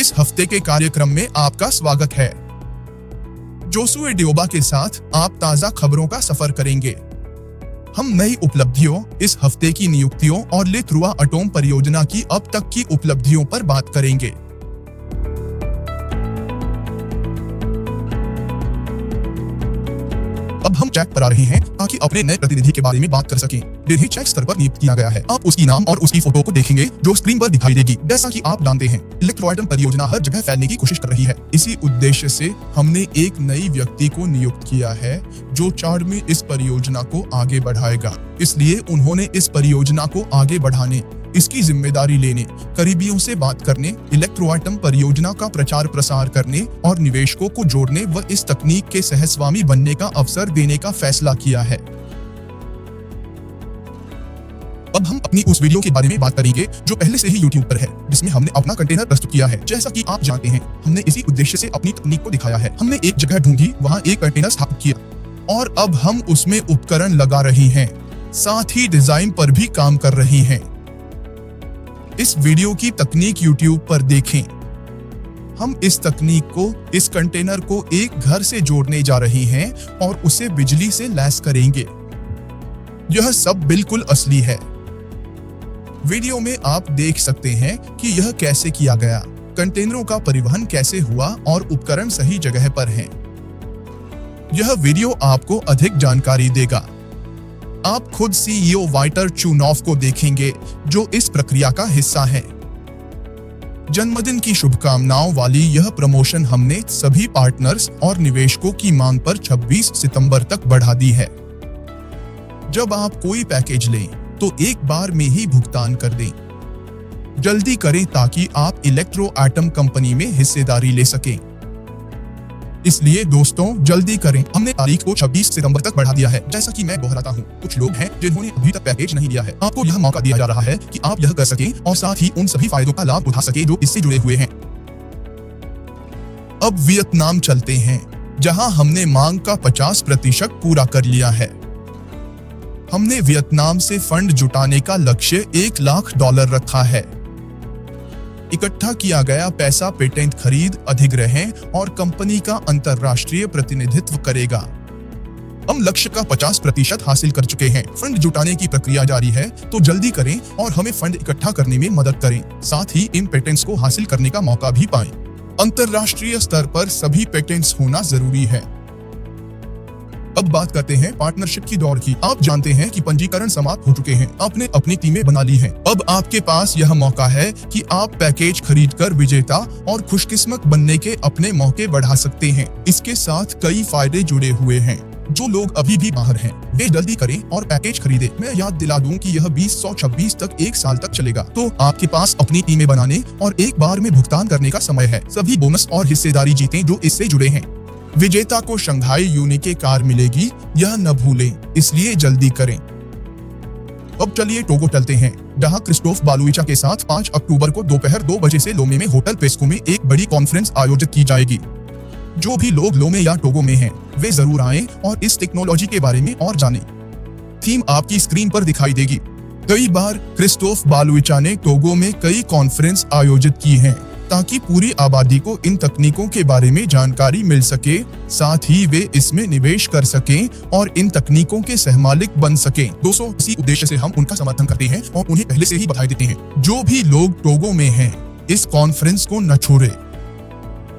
इस हफ्ते के कार्यक्रम में आपका स्वागत है। जोसुए डियोबा के साथ आप ताजा खबरों का सफर करेंगे। हम नई उपलब्धियों, इस हफ्ते की नियुक्तियों और लिथुआ एटॉम परियोजना की अब तक की उपलब्धियों पर बात करेंगे। अब हम चेक पर आ रहे हैं ताकि अपने नए प्रतिनिधि के बारे में बात कर सकें। डिधी चेक स्तर पर नियुक्त किया गया है। आप उसकी नाम और उसकी फोटो को देखेंगे जो स्क्रीन पर दिखाई देगी। जैसा कि आप जानते हैं, लिथुआ एटॉम परियोजना हर जगह फैलने की कोशिश कर रही है। इसी उद्देश्य से हमने एक नई व्यक्ति को नियुक्त किया है जो चार्ड में इस परियोजना को आगे बढ़ाएगा। इसलिए उन्होंने इस परियोजना को आगे बढ़ाने, इसकी जिम्मेदारी लेने, करीबियों से बात करने, लिथुआ एटॉम परियोजना का प्रचार प्रसार करने और निवेशकों को जोड़ने व इस तकनीक के सहस्वामी बनने का अवसर देने का फैसला किया है। अब हम अपनी उस वीडियो के बारे में बात करेंगे जो पहले से ही YouTube पर है, जिसमें हमने अपना कंटेनर प्रस्तुत किया है। जैसा कि आप जानते हैं, हमने इसी उद्देश्य से अपनी तकनीक को दिखाया है। हमने एक जगह ढूंढी, वहां एक कंटेनर स्थापित किया और अब हम उसमें उपकरण लगा रहे हैं, साथ ही डिजाइन पर भी काम कर रहे हैं। इस वीडियो की तकनीक YouTube पर देखें। हम इस तकनीक को, इस कंटेनर को एक घर से जोड़ने जा रहे हैं और उसे बिजली से लैस करेंगे। यह सब बिल्कुल असली है। वीडियो में आप देख सकते हैं कि यह कैसे किया गया, कंटेनरों का परिवहन कैसे हुआ और उपकरण सही जगह पर हैं। यह वीडियो आपको अधिक जानकारी देगा। आप खुद CEO वाइटर चुनॉफ को देखेंगे जो इस प्रक्रिया का हिस्सा है। जन्मदिन की शुभकामनाओं वाली यह प्रमोशन हमने सभी पार्टनर्स और निवेशकों की मांग पर 26 सितंबर तक बढ़ा दी है। जब आप कोई पैकेज लें तो एक बार में ही भुगतान कर दें। जल्दी करें ताकि आप लिथुआ एटॉम कंपनी में हिस्सेदारी ले सकें। इसलिए दोस्तों, जल्दी करें। हमने तारीख को 26 सितंबर तक बढ़ा दिया है। जैसा कि मैं दोहराता हूँ, कुछ लोग हैं जिन्होंने अभी तक पैकेज नहीं लिया है। आपको यह मौका दिया जा रहा है कि आप यह कर सकें और साथ ही उन सभी फायदों का लाभ उठा सकें जो इससे जुड़े हुए हैं। अब वियतनाम चलते हैं, जहां हमने मांग का 50% पूरा कर लिया है। हमने वियतनाम से फंड जुटाने का लक्ष्य $1 लाख रखा है। इकट्ठा किया गया पैसा पेटेंट खरीद, अधिग्रहण और कंपनी का अंतर्राष्ट्रीय प्रतिनिधित्व करेगा। हम लक्ष्य का 50% हासिल कर चुके हैं। फंड जुटाने की प्रक्रिया जारी है, तो जल्दी करें और हमें फंड इकट्ठा करने में मदद करें। साथ ही इन पेटेंट्स को हासिल करने का मौका भी पाएं। अंतर्राष्ट्रीय स्तर पर सभी पेटेंट्स होना जरूरी है। अब बात करते हैं पार्टनरशिप की दौड़ की। आप जानते हैं कि पंजीकरण समाप्त हो चुके हैं। आपने अपनी टीमें बना ली हैं। अब आपके पास यह मौका है कि आप पैकेज खरीदकर विजेता और खुशकिस्मत बनने के अपने मौके बढ़ा सकते हैं। इसके साथ कई फायदे जुड़े हुए हैं। जो लोग अभी भी बाहर हैं, वे जल्दी करें और पैकेज खरीदें। मैं याद दिला दूं कि यह 2026 तक 1 साल तक चलेगा, तो आपके पास अपनी टीमें बनाने और एक बार में भुगतान करने का समय है। सभी बोनस और हिस्सेदारी जीतें जो इससे जुड़े हैं। विजेता को शंघाई यूनिके कार मिलेगी, यह न भूलें, इसलिए जल्दी करें। अब चलिए टोगो चलते हैं, जहां क्रिस्टोफ बालुइचा के साथ 5 अक्टूबर को दोपहर 2 बजे से लोमे में होटल पेस्को में एक बड़ी कॉन्फ्रेंस आयोजित की जाएगी। जो भी लोग लोमे या टोगो में हैं, वे जरूर आएं और इस टेक्नोलॉजी के बारे में और जानें। थीम आपकी स्क्रीन पर दिखाई देगी। कई बार क्रिस्टोफ बालुइचा ने टोगो में कई कॉन्फ्रेंस आयोजित की हैं, ताकि पूरी आबादी को इन तकनीकों के बारे में जानकारी मिल सके, साथ ही वे इसमें निवेश कर सकें और इन तकनीकों के सहमालिक बन सकें। दोस्तों, इसी उद्देश्य से हम उनका समर्थन करते हैं और उन्हें पहले से ही बधाई देते हैं। जो भी लोग टोगो में हैं, इस कॉन्फ्रेंस को न छोड़ें।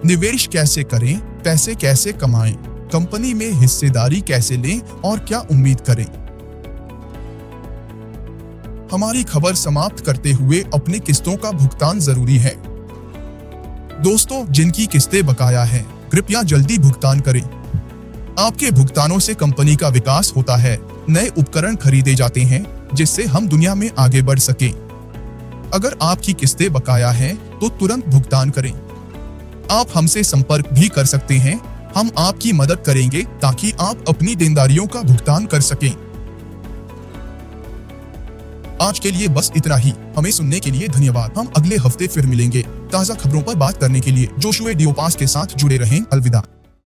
निवेश कैसे करें, पैसे कैसे कमाएं, कंपनी में हिस्सेदारी कैसे लें और क्या उम्मीद करें। हमारी खबर समाप्त करते हुए अपनी किस्तों का भुगतान जरूरी है। दोस्तों, जिनकी किस्तें बकाया हैं, कृपया जल्दी भुगतान करें। आपके भुगतानों से कंपनी का विकास होता है, नए उपकरण खरीदे जाते हैं, जिससे हम दुनिया में आगे बढ़ सकें। अगर आपकी किस्तें बकाया हैं, तो तुरंत भुगतान करें। आप हमसे संपर्क भी कर सकते हैं। हम आपकी मदद करेंगे ताकि आप अपनी देनदारियों का भुगतान कर सकें। आज के लिए बस इतना ही। हमें सुनने के लिए धन्यवाद। हम अगले हफ्ते फिर मिलेंगे ताजा खबरों पर बात करने के लिए। जोसुए डियोबा के साथ जुड़े रहें। अलविदा।